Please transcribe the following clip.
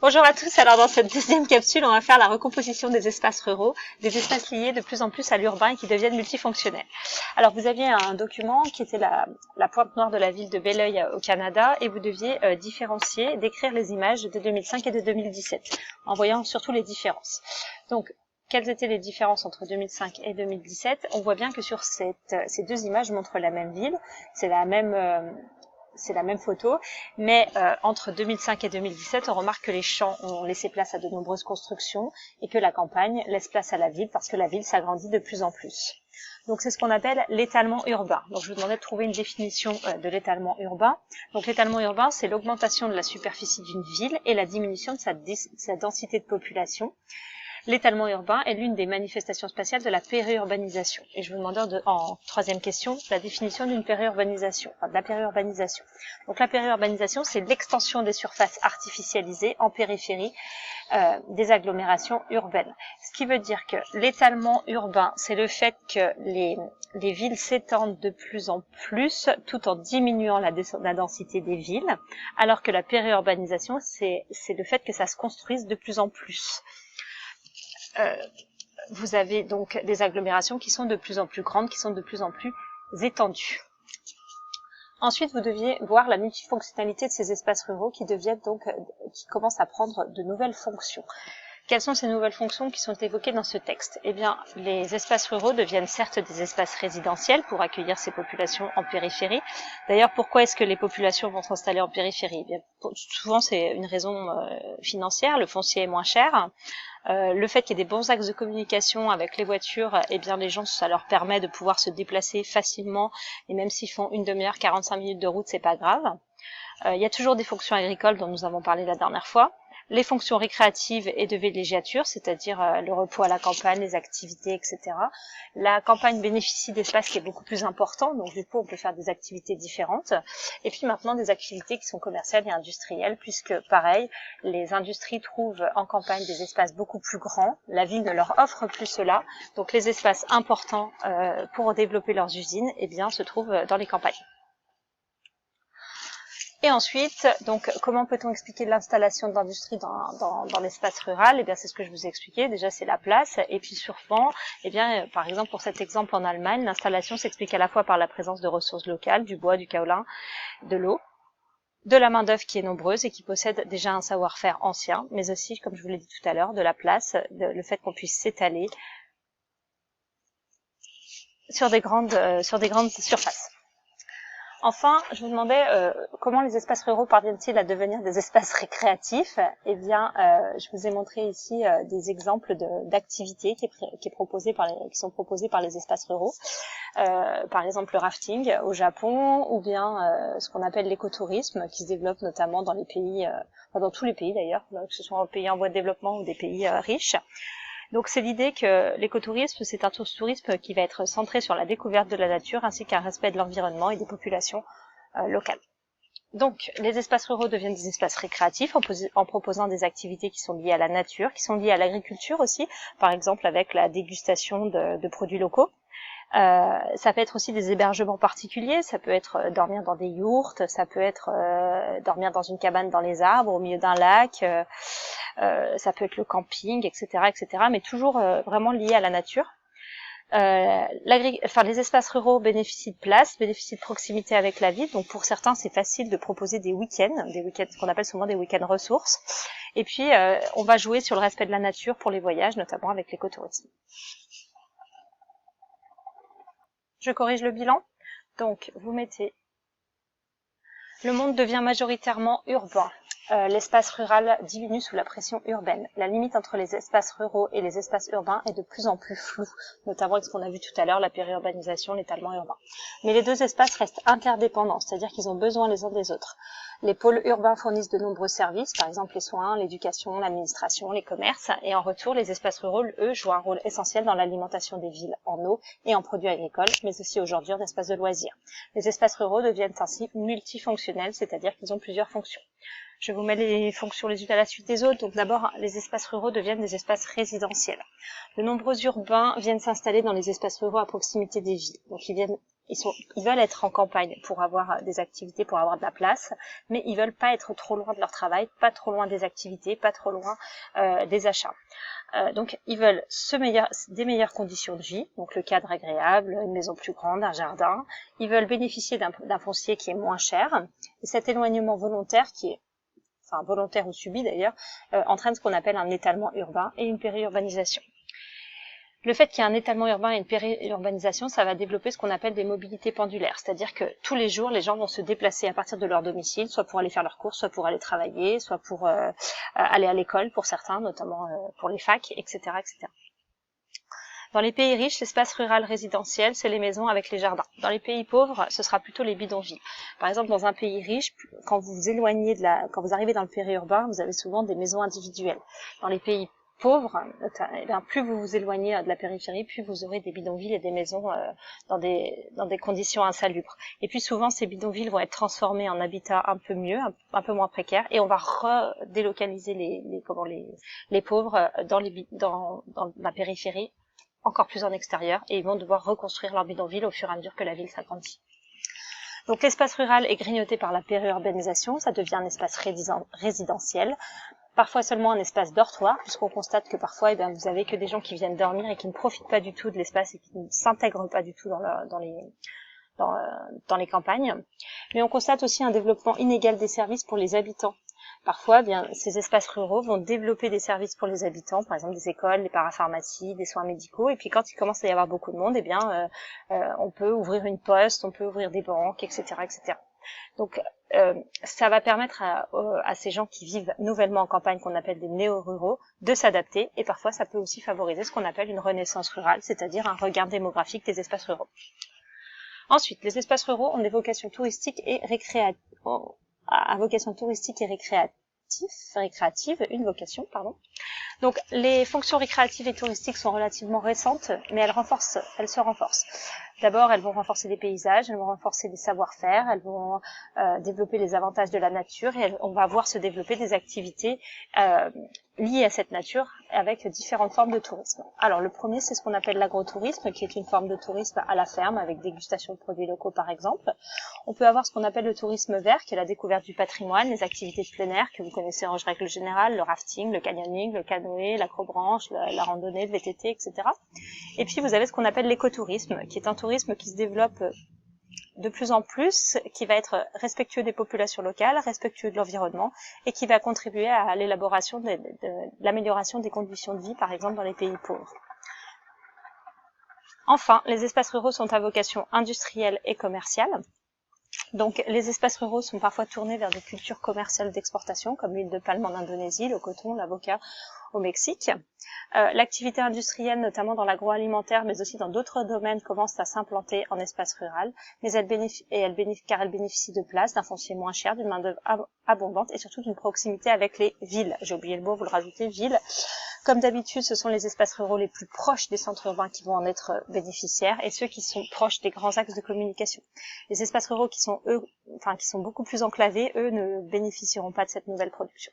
Bonjour à tous, alors dans cette deuxième capsule, on va faire la recomposition des espaces ruraux, des espaces liés de plus en plus à l'urbain et qui deviennent multifonctionnels. Alors vous aviez un document qui était la pointe noire de la ville de Belleuil au Canada et vous deviez différencier, décrire les images de 2005 et de 2017 en voyant surtout les différences. Donc quelles étaient les différences entre 2005 et 2017? On voit bien que sur ces deux images montrent la même ville, c'est la même photo, mais entre 2005 et 2017, on remarque que les champs ont laissé place à de nombreuses constructions et que la campagne laisse place à la ville parce que la ville s'agrandit de plus en plus. Donc c'est ce qu'on appelle l'étalement urbain. Donc je vous demandais de trouver une définition de l'étalement urbain. Donc l'étalement urbain, c'est l'augmentation de la superficie d'une ville et la diminution de sa densité de population. L'étalement urbain est l'une des manifestations spatiales de la périurbanisation. Et je vous demande en troisième question la définition d'une périurbanisation, de la périurbanisation. Donc la périurbanisation, c'est l'extension des surfaces artificialisées en périphérie des agglomérations urbaines. Ce qui veut dire que l'étalement urbain, c'est le fait que les villes s'étendent de plus en plus tout en diminuant la densité des villes, alors que la périurbanisation, c'est le fait que ça se construise de plus en plus. Vous avez donc des agglomérations qui sont de plus en plus grandes, qui sont de plus en plus étendues. Ensuite, vous deviez voir la multifonctionnalité de ces espaces ruraux qui commencent à prendre de nouvelles fonctions. Quelles sont ces nouvelles fonctions qui sont évoquées dans ce texte? Eh bien, les espaces ruraux deviennent certes des espaces résidentiels pour accueillir ces populations en périphérie. D'ailleurs, pourquoi est-ce que les populations vont s'installer en périphérie? Eh bien, souvent, c'est une raison financière, le foncier est moins cher. Le fait qu'il y ait des bons axes de communication avec les voitures, eh bien les gens, ça leur permet de pouvoir se déplacer facilement, et même s'ils font une demi-heure, 45 minutes de route, c'est pas grave. Il y a toujours des fonctions agricoles dont nous avons parlé la dernière fois. Les fonctions récréatives et de villégiature, c'est-à-dire le repos à la campagne, les activités, etc. La campagne bénéficie d'espaces qui est beaucoup plus important, donc du coup on peut faire des activités différentes. Et puis maintenant des activités qui sont commerciales et industrielles, puisque pareil, les industries trouvent en campagne des espaces beaucoup plus grands, la ville ne leur offre plus cela, donc les espaces importants pour développer leurs usines, eh bien, se trouvent dans les campagnes. Et ensuite, donc, comment peut-on expliquer l'installation de l'industrie dans l'espace rural? Eh bien, c'est ce que je vous ai expliqué. Déjà, c'est la place. Et puis, souvent, eh bien, par exemple, pour cet exemple en Allemagne, l'installation s'explique à la fois par la présence de ressources locales, du bois, du kaolin, de l'eau, de la main-d'œuvre qui est nombreuse et qui possède déjà un savoir-faire ancien, mais aussi, comme je vous l'ai dit tout à l'heure, de la place, le fait qu'on puisse s'étaler sur des grandes surfaces. Enfin, je vous demandais comment les espaces ruraux parviennent-ils à devenir des espaces récréatifs? Eh bien, je vous ai montré ici des exemples d'activités qui sont proposées par les espaces ruraux. Par exemple, le rafting au Japon, ou bien ce qu'on appelle l'écotourisme, qui se développe notamment dans les pays, dans tous les pays d'ailleurs, que ce soit un pays en voie de développement ou des pays riches. Donc c'est l'idée que l'écotourisme, c'est un tourisme qui va être centré sur la découverte de la nature ainsi qu'un respect de l'environnement et des populations locales. Donc les espaces ruraux deviennent des espaces récréatifs en proposant des activités qui sont liées à la nature, qui sont liées à l'agriculture aussi, par exemple avec la dégustation de produits locaux. Ça peut être aussi des hébergements particuliers, ça peut être dormir dans des yourtes, ça peut être dormir dans une cabane dans les arbres, au milieu d'un lac, ça peut être le camping, etc., mais toujours vraiment lié à la nature. Les espaces ruraux bénéficient de place, bénéficient de proximité avec la ville, donc pour certains c'est facile de proposer des week-ends, ce qu'on appelle souvent des week-ends ressources. Et puis on va jouer sur le respect de la nature pour les voyages, notamment avec l'écotourisme. Je corrige le bilan. Donc, vous mettez le monde devient majoritairement urbain. L'espace rural diminue sous la pression urbaine. La limite entre les espaces ruraux et les espaces urbains est de plus en plus floue, notamment avec ce qu'on a vu tout à l'heure, la périurbanisation, l'étalement urbain. Mais les deux espaces restent interdépendants, c'est-à-dire qu'ils ont besoin les uns des autres. Les pôles urbains fournissent de nombreux services, par exemple les soins, l'éducation, l'administration, les commerces, et en retour, les espaces ruraux, eux, jouent un rôle essentiel dans l'alimentation des villes en eau et en produits agricoles, mais aussi aujourd'hui en espaces de loisirs. Les espaces ruraux deviennent ainsi multifonctionnels, c'est-à-dire qu'ils ont plusieurs fonctions. Je vous mets les fonctions les unes à la suite des autres. Donc d'abord, les espaces ruraux deviennent des espaces résidentiels. De nombreux urbains viennent s'installer dans les espaces ruraux à proximité des villes. Donc ils ils veulent être en campagne pour avoir des activités, pour avoir de la place, mais ils veulent pas être trop loin de leur travail, pas trop loin des activités, pas trop loin des achats. Donc ils veulent des meilleures conditions de vie, donc le cadre agréable, une maison plus grande, un jardin. Ils veulent bénéficier d'un foncier qui est moins cher. Et cet éloignement volontaire volontaire ou subi d'ailleurs, entraîne ce qu'on appelle un étalement urbain et une périurbanisation. Le fait qu'il y ait un étalement urbain et une périurbanisation, ça va développer ce qu'on appelle des mobilités pendulaires, c'est-à-dire que tous les jours, les gens vont se déplacer à partir de leur domicile, soit pour aller faire leurs courses, soit pour aller travailler, soit pour aller à l'école pour certains, notamment pour les facs, etc., etc. Dans les pays riches, l'espace rural résidentiel, c'est les maisons avec les jardins. Dans les pays pauvres, ce sera plutôt les bidonvilles. Par exemple, dans un pays riche, quand vous vous éloignez quand vous arrivez dans le périurbain, vous avez souvent des maisons individuelles. Dans les pays pauvres, plus vous vous éloignez de la périphérie, plus vous aurez des bidonvilles et des maisons dans des conditions insalubres. Et puis souvent, ces bidonvilles vont être transformés en habitat un peu mieux, un peu moins précaire, et on va redélocaliser les pauvres dans la périphérie, encore plus en extérieur, et ils vont devoir reconstruire leur bidonville au fur et à mesure que la ville s'agrandit. Donc l'espace rural est grignoté par la périurbanisation, ça devient un espace résidentiel, parfois seulement un espace dortoir, puisqu'on constate que parfois vous avez que des gens qui viennent dormir et qui ne profitent pas du tout de l'espace et qui ne s'intègrent pas du tout dans les campagnes. Mais on constate aussi un développement inégal des services pour les habitants. Parfois, ces espaces ruraux vont développer des services pour les habitants, par exemple des écoles, des parapharmacies, des soins médicaux. Et puis quand il commence à y avoir beaucoup de monde, on peut ouvrir une poste, on peut ouvrir des banques, etc., etc. Donc, ça va permettre à ces gens qui vivent nouvellement en campagne, qu'on appelle des néo-ruraux, de s'adapter. Et parfois, ça peut aussi favoriser ce qu'on appelle une renaissance rurale, c'est-à-dire un regain démographique des espaces ruraux. Ensuite, les espaces ruraux ont des vocations touristiques et récréatives, une vocation, pardon. Donc, les fonctions récréatives et touristiques sont relativement récentes, mais elles se renforcent. D'abord, elles vont renforcer les paysages, elles vont renforcer les savoir-faire, elles vont développer les avantages de la nature, et on va voir se développer des activités liées à cette nature avec différentes formes de tourisme. Alors, le premier, c'est ce qu'on appelle l'agrotourisme, qui est une forme de tourisme à la ferme, avec dégustation de produits locaux, par exemple. On peut avoir ce qu'on appelle le tourisme vert, qui est la découverte du patrimoine, les activités de plein air, que vous connaissez en règle générale, le rafting, le canyoning, le canoë, l'acrobranche, la randonnée, le VTT, etc. Et puis, vous avez ce qu'on appelle l'écotourisme, qui est un tourisme qui se développe de plus en plus, qui va être respectueux des populations locales, respectueux de l'environnement, et qui va contribuer à l'élaboration de l'amélioration des conditions de vie, par exemple dans les pays pauvres. Enfin, les espaces ruraux sont à vocation industrielle et commerciale. Donc, les espaces ruraux sont parfois tournés vers des cultures commerciales d'exportation, comme l'huile de palme en Indonésie, le coton, l'avocat au Mexique. L'activité industrielle, notamment dans l'agroalimentaire, mais aussi dans d'autres domaines, commence à s'implanter en espace rural, mais car elle bénéficie de places, d'un foncier moins cher, d'une main-d'œuvre abondante et surtout d'une proximité avec les villes. J'ai oublié le mot, vous le rajoutez, villes. Comme d'habitude, ce sont les espaces ruraux les plus proches des centres urbains qui vont en être bénéficiaires et ceux qui sont proches des grands axes de communication. Les espaces ruraux qui sont beaucoup plus enclavés, eux, ne bénéficieront pas de cette nouvelle production.